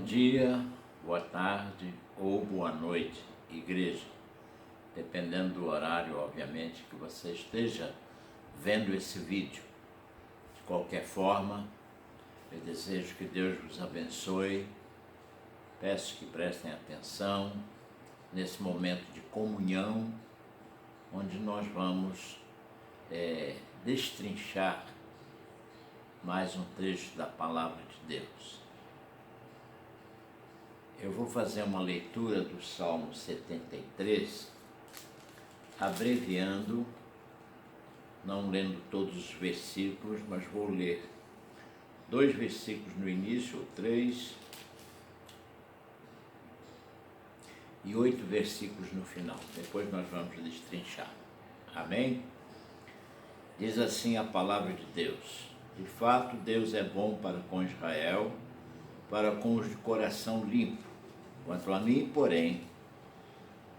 Bom dia, boa tarde ou boa noite, igreja, dependendo do horário, obviamente, que você esteja vendo esse vídeo. De qualquer forma, eu desejo que Deus vos abençoe, peço que prestem atenção nesse momento de comunhão, onde nós vamos destrinchar mais um trecho da Palavra de Deus. Eu vou fazer uma leitura do Salmo 73, abreviando, não lendo todos os versículos, mas vou ler 2 versículos no início, ou 3, e 8 versículos no final. Depois nós vamos destrinchar. Amém? Diz assim a palavra de Deus: de fato, Deus é bom para com Israel, para com os de coração limpo. Quanto a mim, porém,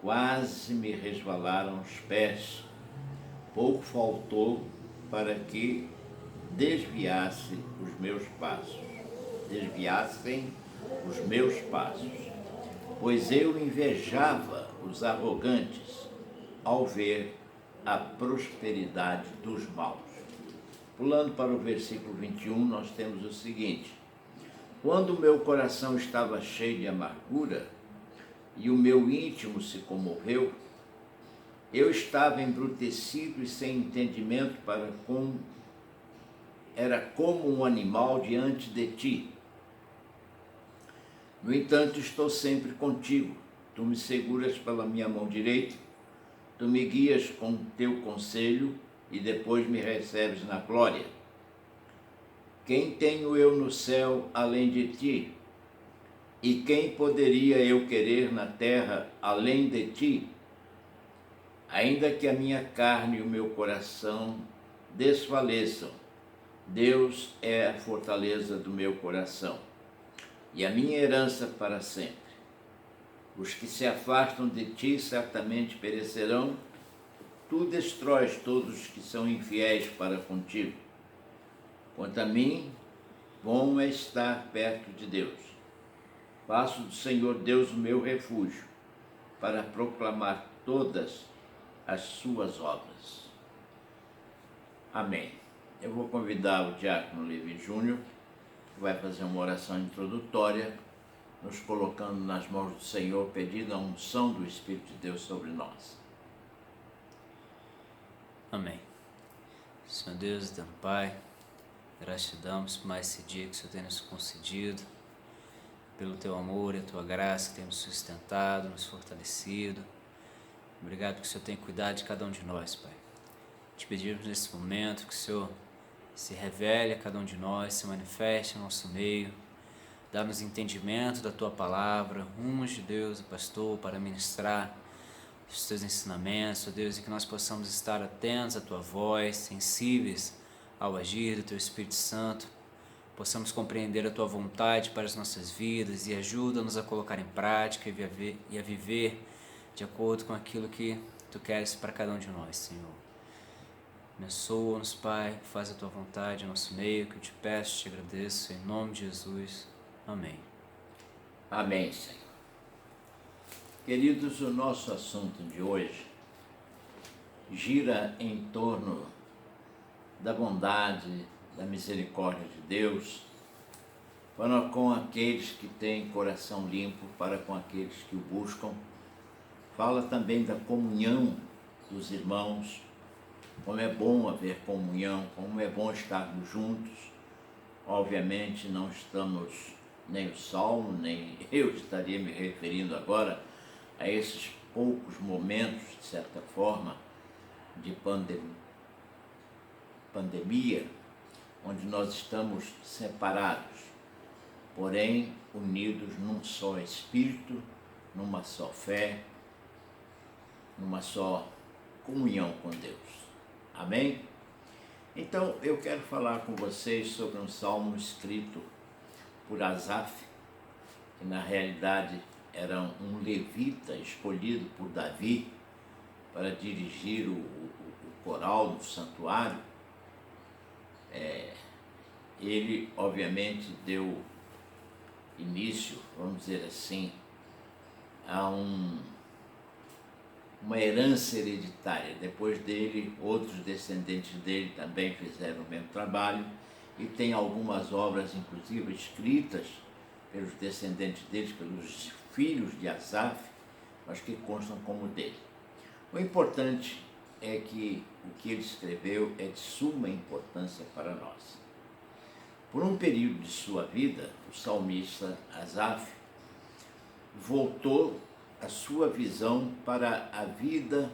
quase me resvalaram os pés, pouco faltou para que desviassem os meus passos, pois eu invejava os arrogantes ao ver a prosperidade dos maus. Pulando para o versículo 21, nós temos o seguinte: quando o meu coração estava cheio de amargura e o meu íntimo se comoveu, eu estava embrutecido e sem entendimento era como um animal diante de ti. No entanto, estou sempre contigo. Tu me seguras pela minha mão direita, tu me guias com teu conselho e depois me recebes na glória. Quem tenho eu no céu além de ti? E quem poderia eu querer na terra além de ti? Ainda que a minha carne e o meu coração desfaleçam, Deus é a fortaleza do meu coração e a minha herança para sempre. Os que se afastam de ti certamente perecerão. Tu destróis todos os que são infiéis para contigo. Quanto a mim, bom é estar perto de Deus. Faço do Senhor Deus o meu refúgio, para proclamar todas as suas obras. Amém. Eu vou convidar o diácono Levi Júnior, que vai fazer uma oração introdutória, nos colocando nas mãos do Senhor, pedindo a unção do Espírito de Deus sobre nós. Amém. Senhor Deus, Deus Pai, graças te damos por mais esse dia que o Senhor tem nos concedido, pelo teu amor e a tua graça que tem nos sustentado, nos fortalecido. Obrigado porque o Senhor tem cuidado de cada um de nós, Pai. Te pedimos nesse momento que o Senhor se revele a cada um de nós, se manifeste no nosso meio, dá-nos entendimento da tua palavra, unge, Deus, o pastor para ministrar os teus ensinamentos, ó Deus, e que nós possamos estar atentos à tua voz, sensíveis ao agir do teu Espírito Santo, possamos compreender a tua vontade para as nossas vidas e ajuda-nos a colocar em prática e a viver de acordo com aquilo que tu queres para cada um de nós, Senhor. Abençoa-nos, Pai, faz a tua vontade em nosso meio, que eu te peço, te agradeço, em nome de Jesus. Amém. Amém, Senhor. Queridos, o nosso assunto de hoje gira em torno da bondade, da misericórdia de Deus, para com aqueles que têm coração limpo, para com aqueles que o buscam. Fala também da comunhão dos irmãos, como é bom haver comunhão, como é bom estarmos juntos. Obviamente não estamos, nem o Salmo, nem eu estaria me referindo agora a esses poucos momentos, de certa forma, de pandemia, onde nós estamos separados, porém unidos num só Espírito, numa só fé, numa só comunhão com Deus. Amém? Então, eu quero falar com vocês sobre um salmo escrito por Asaf, que na realidade era um levita escolhido por Davi para dirigir o coral do santuário. Ele, obviamente, deu início, vamos dizer assim, a uma herança hereditária. Depois dele, outros descendentes dele também fizeram o mesmo trabalho, e tem algumas obras, inclusive, escritas pelos descendentes deles, pelos filhos de Asaf, mas que constam como dele. O importante é que o que ele escreveu é de suma importância para nós. Por um período de sua vida, o salmista Asaf voltou a sua visão para a vida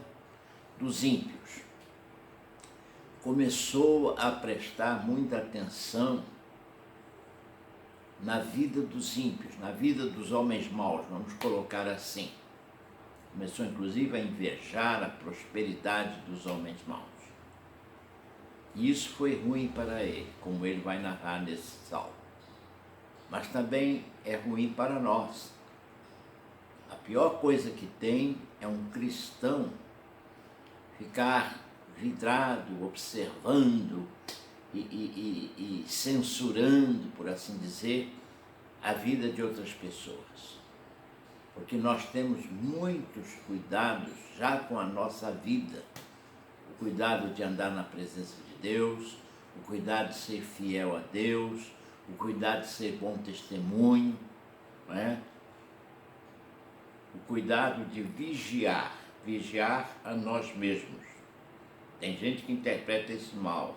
dos ímpios. Começou a prestar muita atenção na vida dos ímpios, na vida dos homens maus, vamos colocar assim. Começou inclusive a invejar a prosperidade dos homens maus. E isso foi ruim para ele, como ele vai narrar nesse salmo. Mas também é ruim para nós. A pior coisa que tem é um cristão ficar vidrado, observando e censurando, por assim dizer, a vida de outras pessoas. Porque nós temos muitos cuidados já com a nossa vida. O cuidado de andar na presença de Deus, o cuidado de ser fiel a Deus, o cuidado de ser bom testemunho, não é? O cuidado de vigiar a nós mesmos. Tem gente que interpreta isso mal.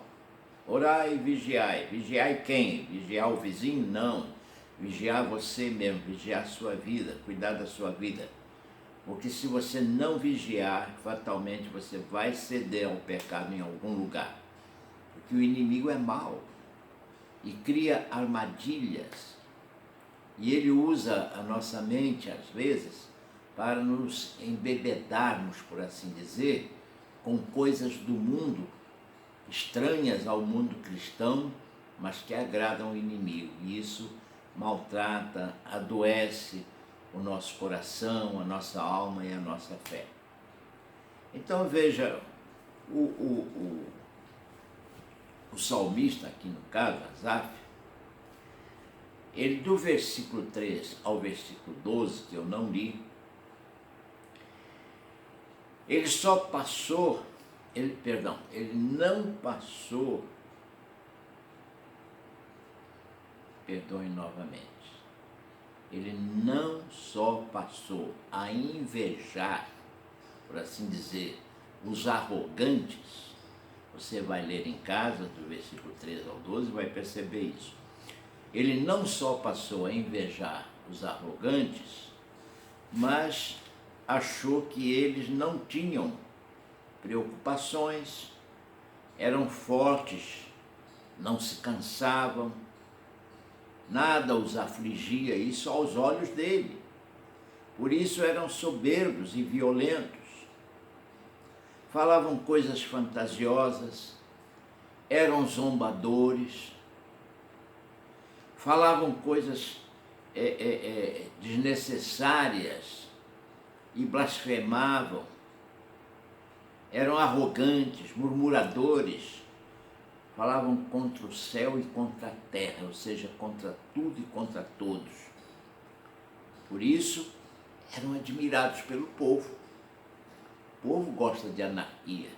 Orai e vigiai. Vigiai quem? Vigiar o vizinho? Não. Vigiar você mesmo, vigiar a sua vida, cuidar da sua vida. Porque se você não vigiar, fatalmente você vai ceder ao pecado em algum lugar. Porque o inimigo é mau e cria armadilhas. E ele usa a nossa mente, às vezes, para nos embebedarmos, por assim dizer, com coisas do mundo, estranhas ao mundo cristão, mas que agradam ao inimigo. E isso maltrata, adoece o nosso coração, a nossa alma e a nossa fé. Então veja, o salmista, aqui no caso, Asaf, ele do versículo 3 ao versículo 12, que eu não li, ele não passou, perdoe novamente, ele não só passou a invejar, por assim dizer, os arrogantes. Você vai ler em casa, do versículo 13 ao 12, e vai perceber isso. Ele não só passou a invejar os arrogantes, mas achou que eles não tinham preocupações, eram fortes, não se cansavam, nada os afligia, isso aos olhos dele. Por isso eram soberbos e violentos, falavam coisas fantasiosas, eram zombadores, falavam coisas desnecessárias e blasfemavam, eram arrogantes, murmuradores, falavam contra o céu e contra a terra, ou seja, contra tudo e contra todos. Por isso, eram admirados pelo povo. O povo gosta de anarquia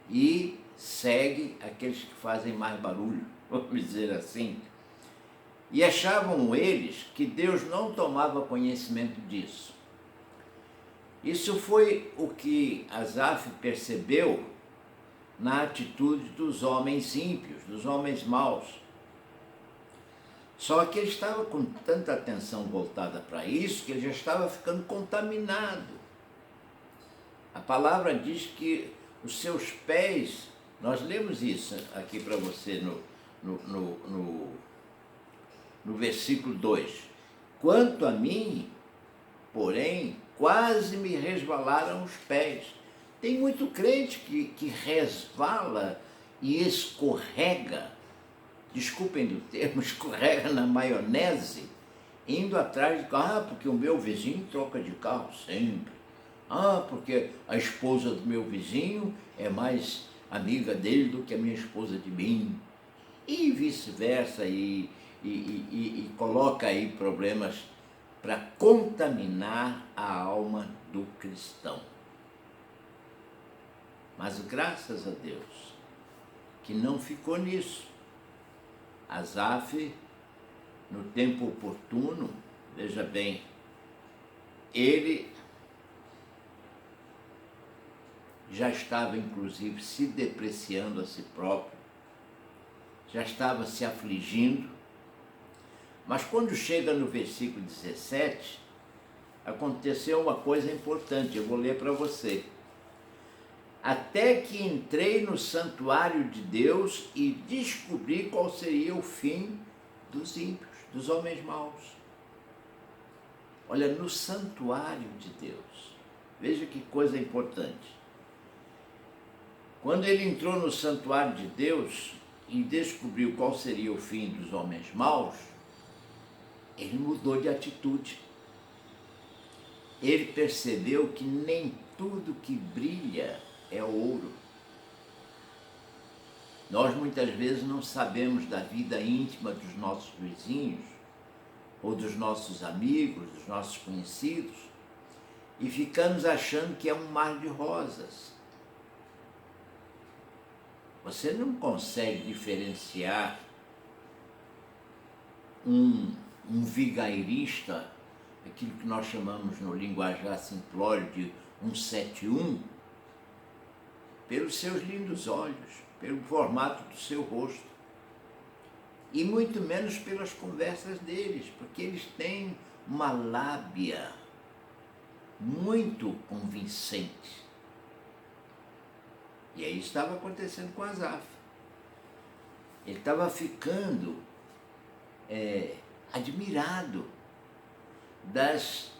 e segue aqueles que fazem mais barulho, vamos dizer assim. E achavam eles que Deus não tomava conhecimento disso. Isso foi o que Asaf percebeu na atitude dos homens ímpios, dos homens maus. Só que ele estava com tanta atenção voltada para isso que ele já estava ficando contaminado. A palavra diz que os seus pés, nós lemos isso aqui para você no versículo 2. Quanto a mim, porém, quase me resvalaram os pés. Tem muito crente que resvala e escorrega, desculpem do termo, escorrega na maionese, indo atrás de carro, porque o meu vizinho troca de carro sempre. Porque a esposa do meu vizinho é mais amiga dele do que a minha esposa de mim. E vice-versa, e e coloca aí problemas para contaminar a alma do cristão. Mas graças a Deus que não ficou nisso. Asaf, no tempo oportuno, veja bem, ele já estava inclusive se depreciando a si próprio, já estava se afligindo, mas quando chega no versículo 17, aconteceu uma coisa importante, eu vou ler para você. Até que entrei no santuário de Deus e descobri qual seria o fim dos ímpios, dos homens maus. Olha, no santuário de Deus, veja que coisa importante. Quando ele entrou no santuário de Deus e descobriu qual seria o fim dos homens maus, ele mudou de atitude. Ele percebeu que nem tudo que brilha é ouro. Nós muitas vezes não sabemos da vida íntima dos nossos vizinhos, ou dos nossos amigos, dos nossos conhecidos, e ficamos achando que é um mar de rosas. Você não consegue diferenciar um vigairista, aquilo que nós chamamos no linguajar simplório de 171, pelos seus lindos olhos, pelo formato do seu rosto, e muito menos pelas conversas deles, porque eles têm uma lábia muito convincente. E aí estava acontecendo com Asaf. Ele estava ficando admirado das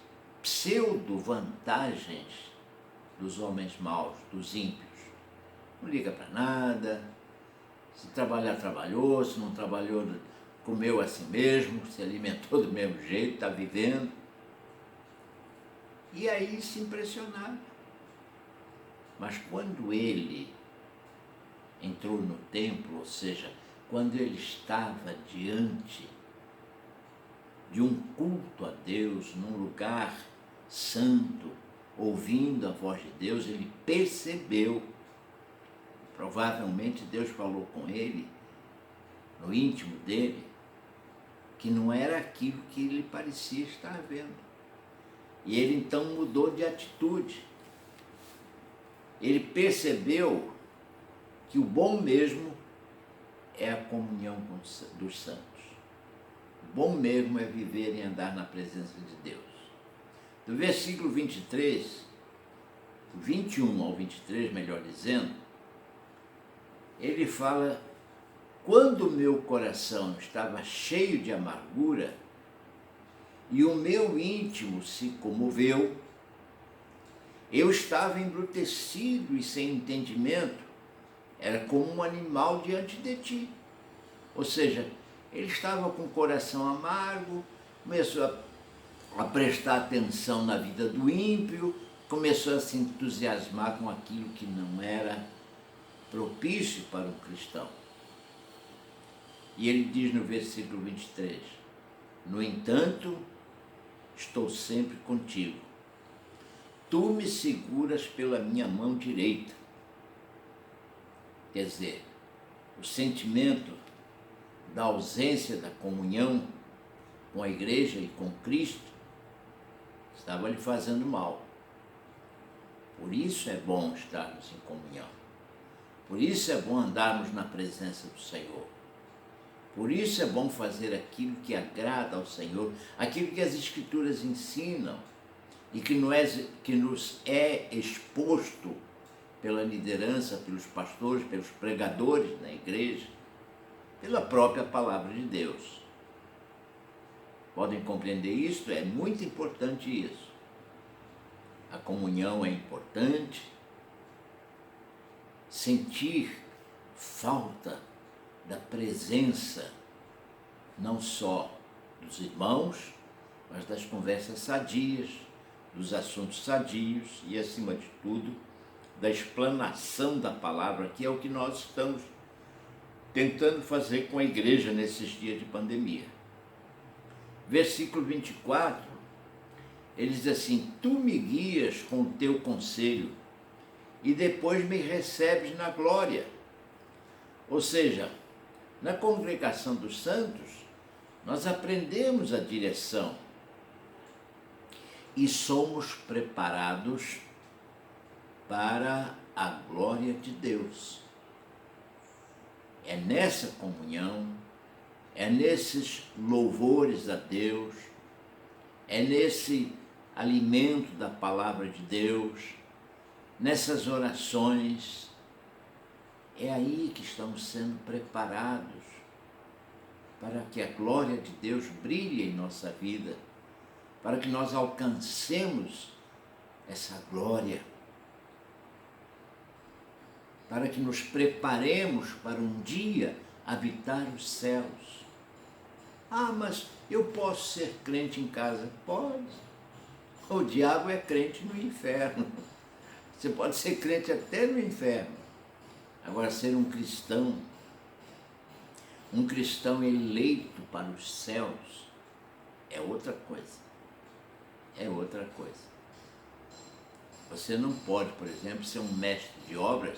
pseudo-vantagens dos homens maus, dos ímpios. Não liga para nada, se trabalhar, trabalhou, se não trabalhou, comeu assim mesmo, se alimentou do mesmo jeito, está vivendo. E aí se impressionaram. Mas quando ele entrou no templo, ou seja, quando ele estava diante de um culto a Deus, num lugar santo, ouvindo a voz de Deus, ele percebeu, provavelmente Deus falou com ele, no íntimo dele, que não era aquilo que ele parecia estar vendo. E ele então mudou de atitude. Ele percebeu que o bom mesmo é a comunhão dos santos. O bom mesmo é viver e andar na presença de Deus. Do versículo 23, 21 ao 23, melhor dizendo, ele fala: quando o meu coração estava cheio de amargura e o meu íntimo se comoveu, eu estava embrutecido e sem entendimento, era como um animal diante de ti. Ou seja, ele estava com o coração amargo, começou a prestar atenção na vida do ímpio, começou a se entusiasmar com aquilo que não era propício para um cristão. E ele diz no versículo 23, no entanto, estou sempre contigo. Tu me seguras pela minha mão direita. Quer dizer, o sentimento da ausência da comunhão com a igreja e com Cristo estava lhe fazendo mal. Por isso é bom estarmos em comunhão. Por isso é bom andarmos na presença do Senhor. Por isso é bom fazer aquilo que agrada ao Senhor, aquilo que as Escrituras ensinam e que nos é exposto pela liderança, pelos pastores, pelos pregadores da igreja, pela própria palavra de Deus. Podem compreender isso? É muito importante isso. A comunhão é importante. Sentir falta da presença, não só dos irmãos, mas das conversas sadias, dos assuntos sadios e, acima de tudo, da explanação da palavra, que é o que nós estamos tentando fazer com a igreja nesses dias de pandemia. Versículo 24, ele diz assim: tu me guias com o teu conselho e depois me recebes na glória. Ou seja, na congregação dos santos, nós aprendemos a direção e somos preparados para a glória de Deus. É nessa comunhão, é nesses louvores a Deus, é nesse alimento da palavra de Deus, nessas orações, é aí que estamos sendo preparados para que a glória de Deus brilhe em nossa vida, para que nós alcancemos essa glória, para que nos preparemos para um dia habitar os céus. Ah, mas eu posso ser crente em casa? Pode. O diabo é crente no inferno. Você pode ser crente até no inferno. Agora, ser um cristão eleito para os céus, é outra coisa. É outra coisa. Você não pode, por exemplo, ser um mestre de obras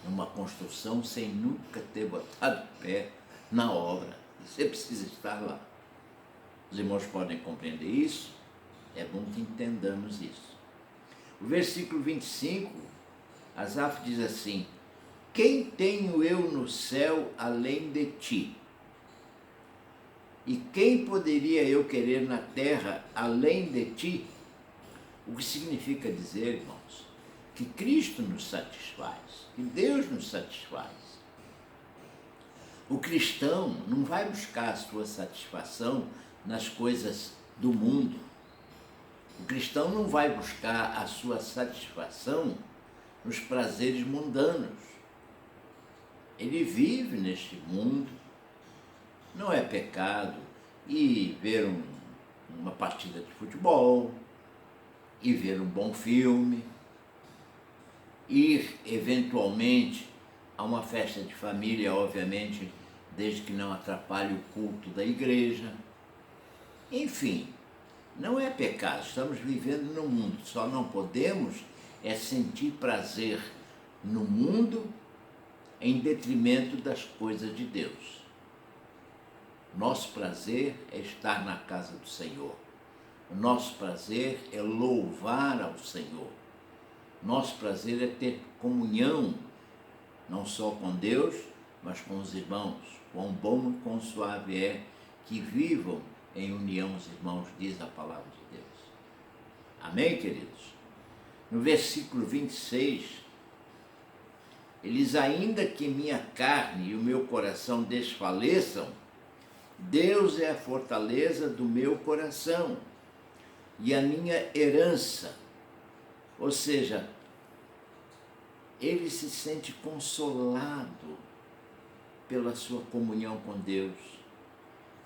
numa construção sem nunca ter botado pé na obra. Você precisa estar lá. Os irmãos podem compreender isso? É bom que entendamos isso. O versículo 25, Asaf diz assim: quem tenho eu no céu além de ti? E quem poderia eu querer na terra além de ti? O que significa dizer, irmãos, que Cristo nos satisfaz, que Deus nos satisfaz. O cristão não vai buscar a sua satisfação nas coisas do mundo. O cristão não vai buscar a sua satisfação nos prazeres mundanos. Ele vive neste mundo, não é pecado ir ver uma partida de futebol, ir ver um bom filme, ir eventualmente a uma festa de família, obviamente, desde que não atrapalhe o culto da igreja. Enfim, não é pecado, estamos vivendo no mundo, só não podemos sentir prazer no mundo em detrimento das coisas de Deus. Nosso prazer é estar na casa do Senhor. O nosso prazer é louvar ao Senhor. Nosso prazer é ter comunhão, não só com Deus, mas com os irmãos. Quão bom e quão suave é que vivam em união os irmãos, diz a palavra de Deus. Amém, queridos? No versículo 26, ele diz: ainda que minha carne e o meu coração desfaleçam, Deus é a fortaleza do meu coração e a minha herança. Ou seja, ele se sente consolado pela sua comunhão com Deus.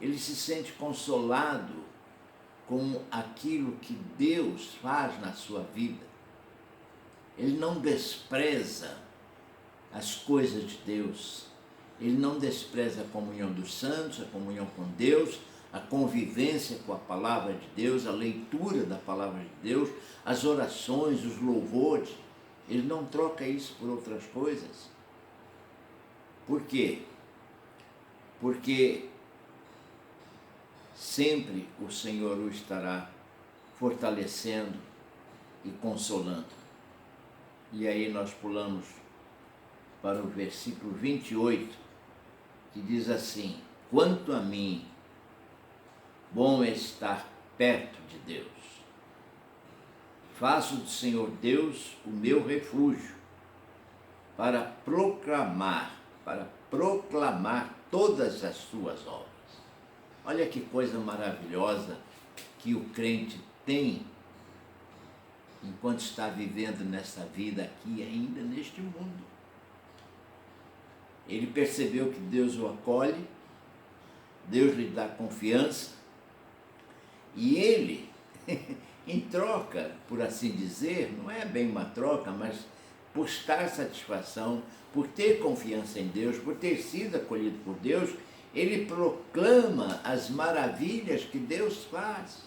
Ele se sente consolado com aquilo que Deus faz na sua vida. Ele não despreza as coisas de Deus. Ele não despreza a comunhão dos santos, a comunhão com Deus, a convivência com a palavra de Deus, a leitura da palavra de Deus, as orações, os louvores. Ele não troca isso por outras coisas. Por quê? Porque sempre o Senhor o estará fortalecendo e consolando. E aí nós pulamos para o versículo 28, que diz assim: quanto a mim, bom é estar perto de Deus. Faço do Senhor Deus o meu refúgio, para proclamar todas as suas obras. Olha que coisa maravilhosa que o crente tem enquanto está vivendo nessa vida aqui, ainda neste mundo. Ele percebeu que Deus o acolhe, Deus lhe dá confiança, e ele, em troca, por assim dizer, não é bem uma troca, mas buscar satisfação, por ter confiança em Deus, por ter sido acolhido por Deus, ele proclama as maravilhas que Deus faz.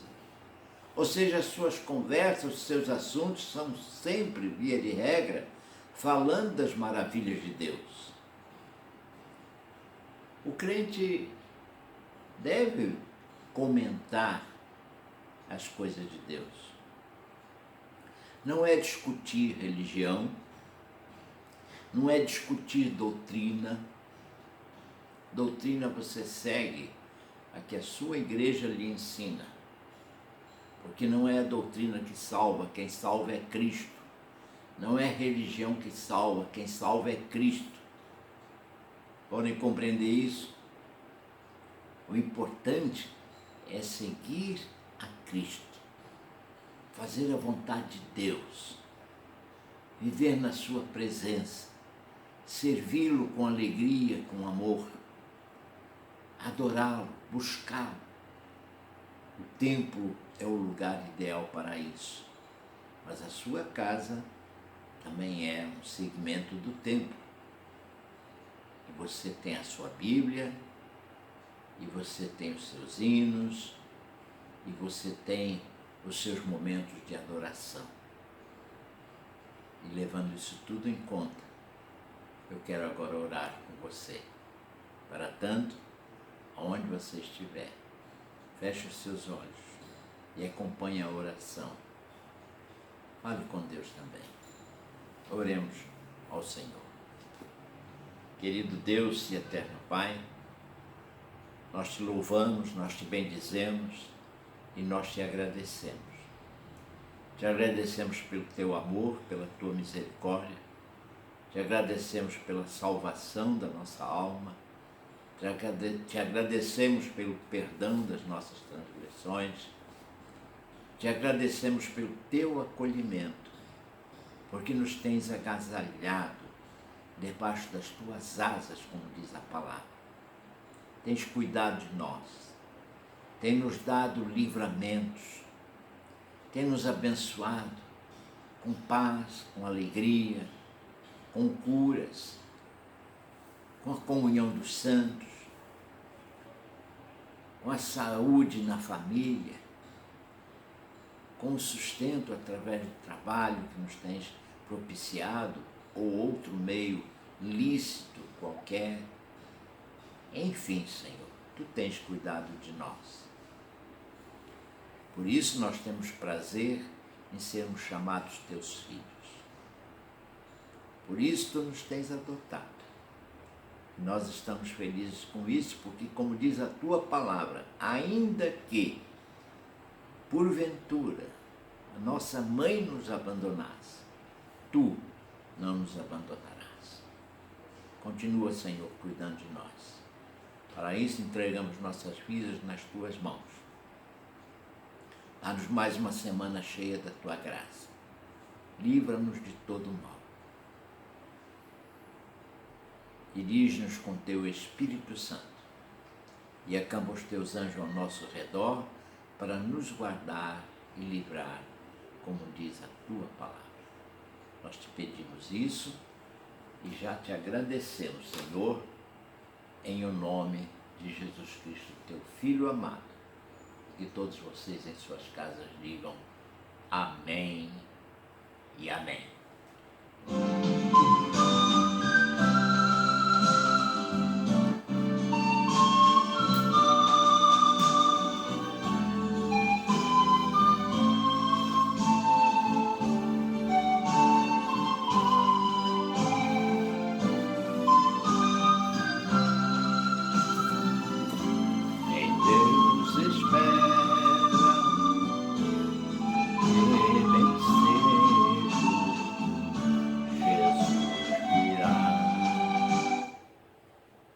Ou seja, as suas conversas, os seus assuntos são sempre, via de regra, falando das maravilhas de Deus. O crente deve comentar as coisas de Deus. Não é discutir religião, não é discutir doutrina. Doutrina você segue a que a sua igreja lhe ensina, porque não é a doutrina que salva, quem salva é Cristo. Não é a religião que salva, quem salva é Cristo. Podem compreender isso? O importante é seguir a Cristo, fazer a vontade de Deus, viver na sua presença, servi-lo com alegria, com amor, adorá-lo, buscá-lo. O templo é o lugar ideal para isso, mas a sua casa também é um segmento do templo. E você tem a sua Bíblia, e você tem os seus hinos, e você tem os seus momentos de adoração. E levando isso tudo em conta, eu quero agora orar com você. Para tanto, aonde você estiver, feche os seus olhos e acompanhe a oração. Fale com Deus também. Oremos ao Senhor. Querido Deus e eterno Pai, nós te louvamos, nós te bendizemos e nós te agradecemos. Te agradecemos pelo teu amor, pela tua misericórdia, te agradecemos pela salvação da nossa alma, te agradecemos pelo perdão das nossas transgressões, te agradecemos pelo teu acolhimento, porque nos tens agasalhado debaixo das tuas asas, como diz a palavra. Tens cuidado de nós, tem nos dado livramentos, tem nos abençoado com paz, com alegria, com curas, com a comunhão dos santos, com a saúde na família, com o sustento através do trabalho que nos tens propiciado, ou outro meio lícito qualquer. Enfim, Senhor, tu tens cuidado de nós. Por isso nós temos prazer em sermos chamados teus filhos. Por isso tu nos tens adotado. Nós estamos felizes com isso, porque, como diz a tua palavra, ainda que, porventura, a nossa mãe nos abandonasse, tu não nos abandonarás. Continua, Senhor, cuidando de nós. Para isso entregamos nossas vidas nas tuas mãos. Dá-nos mais uma semana cheia da tua graça. Livra-nos de todo o mal. Dirige-nos com teu Espírito Santo e acampa os teus anjos ao nosso redor para nos guardar e livrar, como diz a tua palavra. Nós te pedimos isso e já te agradecemos, Senhor, em o nome de Jesus Cristo, teu Filho amado. Que todos vocês em suas casas digam amém e amém.